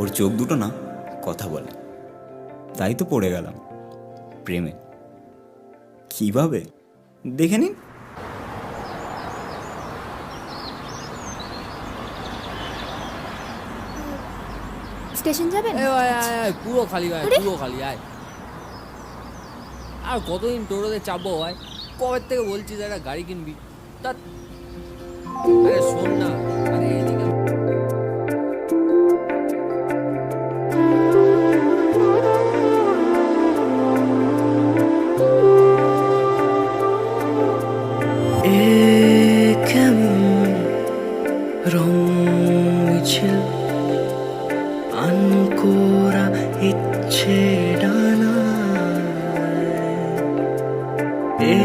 ওর চোখ দুটো না কথা বলে, তাই তো পড়ে গেলাম প্রেমে। কিভাবে দেখে নিন। স্টেশন যাবেন? পুরো খালি ভাই, পুরো খালি আয়। আর কতদিন তোর ওদের চাপবো ভাই? কবে থেকে বলছিস একটা গাড়ি কিনবি? তা আরে শোন না, আরে এদিকে রং মিছিল আনকোরা ইচ্ছে ডানা এ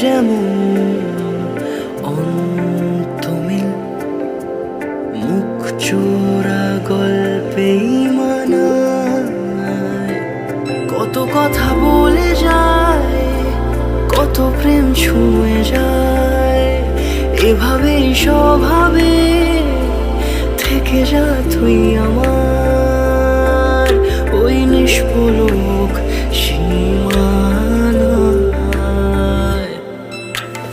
যেমন অন্তমিল মুখ চোরা গল্পেই মানায় কত কথা বলে যায়, কত প্রেম ছুঁয়ে যায়, এভাবেই স্বভাবে থেকে যা তুই আমার ওই নিষ্পলক সীমানায়।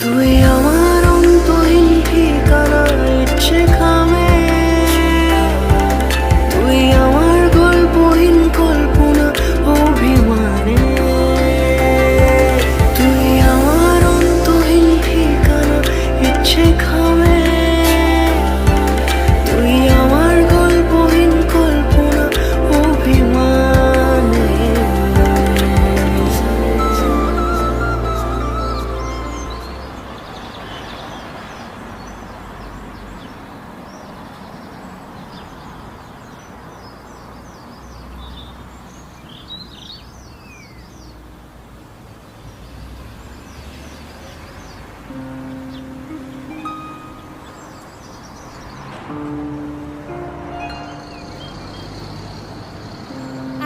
তুই আমার অন্তহীন ঠিকানা ইচ্ছে খামে, তুই আমার গল্পহীন কল্পনা অভিমানে, তুই আমার অন্তহীন ঠিকানা ইচ্ছে খামে, তুই আমার গল্পহীন কল্পনা অভিমানে।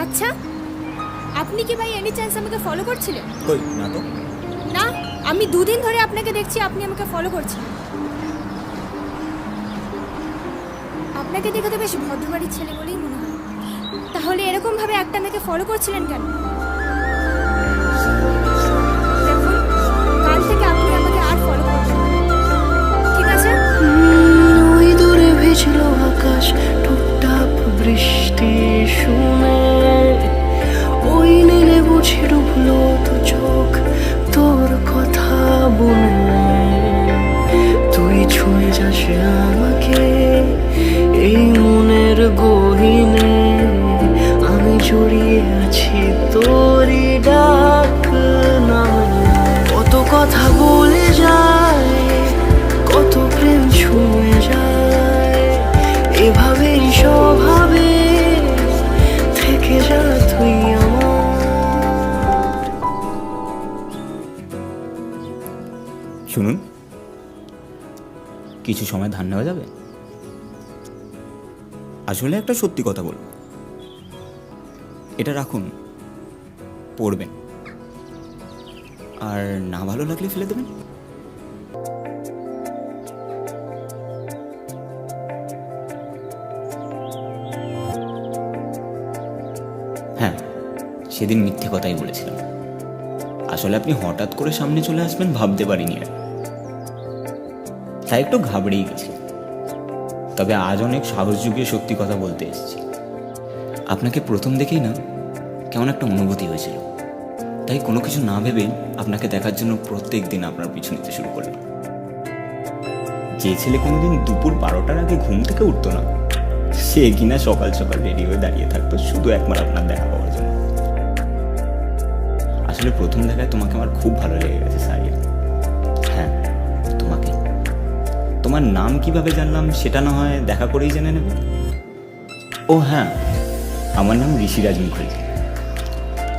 আচ্ছা, আপনি কি ভাই এনি চান্স আমাকে ফলো করছিলেন? কই না তো। না, আমি দুদিন ধরে আপনাকে দেখছি আপনি আমাকে ফলো করছেন। আপনাকে দেখে তো বেশ ভদ্রবাড়ির ছেলে বলেই মনে হয়। তাহলে এরকম ভাবে একটা মেয়েকে ফলো করছিলেন কেন? দেখুন, কাল থেকে আপনি আমাকে আর ফলো করবেন না, ঠিক আছে? ওই দূরে ভিজল আকাশ টুপটাপ বৃষ্টি শুনে, ওই নীলে বুঝি ডুবলো দু চোখ তোর কথা বলে। তুই ছুঁয়ে যাস আমাকে এই মনের গহীনে, আমি জড়িয়ে আছি তোরই ডাক নামে। কত কথা বলে যায়, কত প্রেম ছুঁয়ে যায়, এভাবেই স্বভাবে থেকে যা তুই আমার। শুনুন, কিছু সময় ধান নেওয়া যাবে? আসলে একটা সত্যি কথা বলবো, এটা রাখুন, পড়বেন, আর না ভালো লাগলে ফেলে দেবেন। হ্যাঁ, সেদিন মিথ্যে কথাই বলেছিলাম। আসলে আপনি হঠাৎ করে সামনে চলে আসবেন ভাবতে পারিনি, আর তাই একটু ঘাবড়েই গেছি। তবে আজ অনেক সাহস জুগিয়ে সত্যি কথা বলতে এসেছি। আপনাকে প্রথম দেখেই না কেমন একটা অনুভূতি হয়েছিল, তাই কোনো কিছু না ভেবে আপনাকে দেখার জন্য প্রত্যেক দিন আপনার পিছু নিতে শুরু করলাম। যে ছেলে কোনোদিন দুপুর 12টার আগে ঘুম থেকে উঠতো না, সে কিনা সকাল সকাল রেডি হয়ে দাঁড়িয়ে থাকতো শুধু একবার আপনার দেখা পাওয়ার জন্য। আসলে প্রথম দেখায় তোমাকে আমার খুব ভালো লেগে গেছে সারিয়া। হ্যাঁ, তোমাকে। তোমার নাম কিভাবে জানলাম সেটা না হয় দেখা করেই জেনে নেবে। ও হ্যাঁ, আমার নাম ঋষিরাজ মুখার্জি।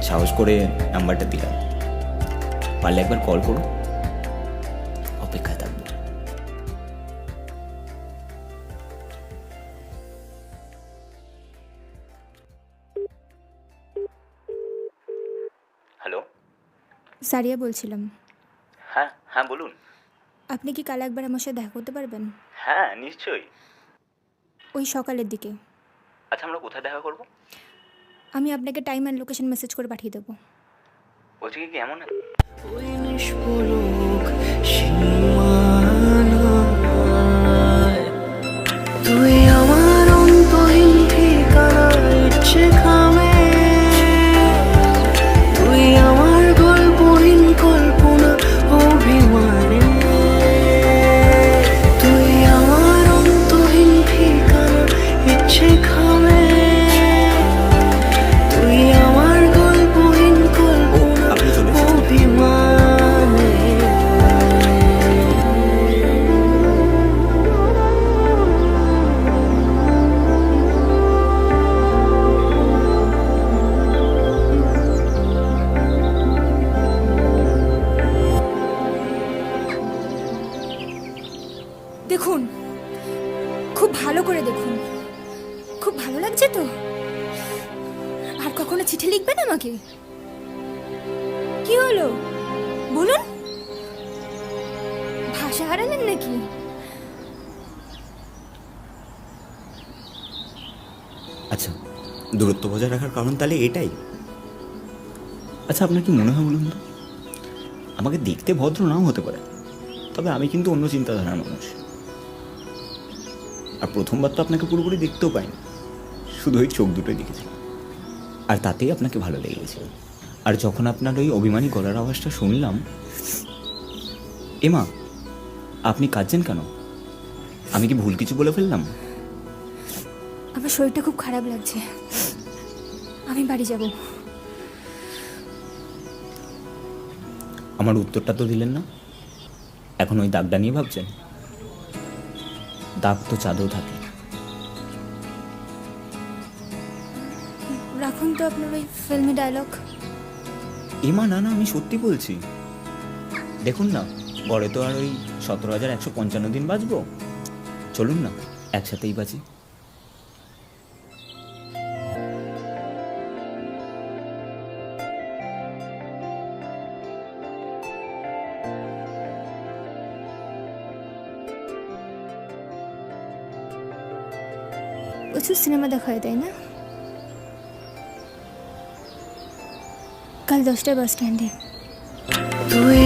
সাহস করে নাম্বারটা দিলাম, পারলে একবার কল করো, অপেক্ষায় থাকবো। হ্যালো, সারিয়া বলছিলাম। হ্যাঁ হ্যাঁ বলুন। আপনি কি কাল একবার আমার সাথে দেখা করতে পারবেন? হ্যাঁ নিশ্চয়ই। ওই সকালের দিকে। আচ্ছা আমরা কোথায় দেখা করব? আমি আপনাকে টাইম অ্যান্ড লোকেশন মেসেজ করে পাঠিয়ে দেবো। বলছি কি এমন ওই নিষ্পলক সীমানায় তুই আমার অন্তহীন ঠিকানা ইচ্ছে খামে, তুই আমার গল্পহীন কল্পনা অভিমানে, তুই আমার অন্তহীন ঠিকানা ইচ্ছে খামে, তুই আমার গল্পহীন কল্পনা আপনি চলে এসেছেন। অভিমানে। দেখুন, খুব ভালো করে দেখুন। খুব ভালো লাগছে তো? আর কখনো চিঠি লিখবেন আমাকে? কি হলো বলুন, ভাষা হারালেন নাকি? আচ্ছা, দূরত্ব বজায় রাখার কারণ তাহলে এটাই? আচ্ছা আপনার কি মনে হয় বলুন তো, আমাকে দেখতে ভদ্র নাও হতে পারে, তবে আমি কিন্তু অন্য চিন্তাধারার মানুষ। আর প্রথমবার তো আপনাকে পুরোপুরি দেখতেও পাইনি, শুধু ওই চোখ দুটোই দেখেছি, আর তাতেই আপনাকে ভালো লেগে গেছে। আর যখন আপনার ওই অভিমানী গলার আওয়াজটা শুনলাম, এমা আপনি কাঁদছেন কেন? আমি কি ভুল কিছু বলে ফেললাম? আমার শরীরটা খুব খারাপ লাগছে, আমি বাড়ি যাব। আমার উত্তরটা তো দিলেন না। এখন ওই দাগটা নিয়ে ভাবছেন? দাগ তো চাঁদেও থাকে। রাখুন তো আপনার ওই ফিল্মি ডায়লগ। এমা না না, আমি সত্যি বলছি। দেখুন না, গড়ে তো আর ওই 17,155 দিন বাঁচবো। চলুন না একসাথেই বাঁচি। প্রচুর সিনেমা দেখা হয়, তাই না? কাল 10টায় বাস স্ট্যান্ডে। তুই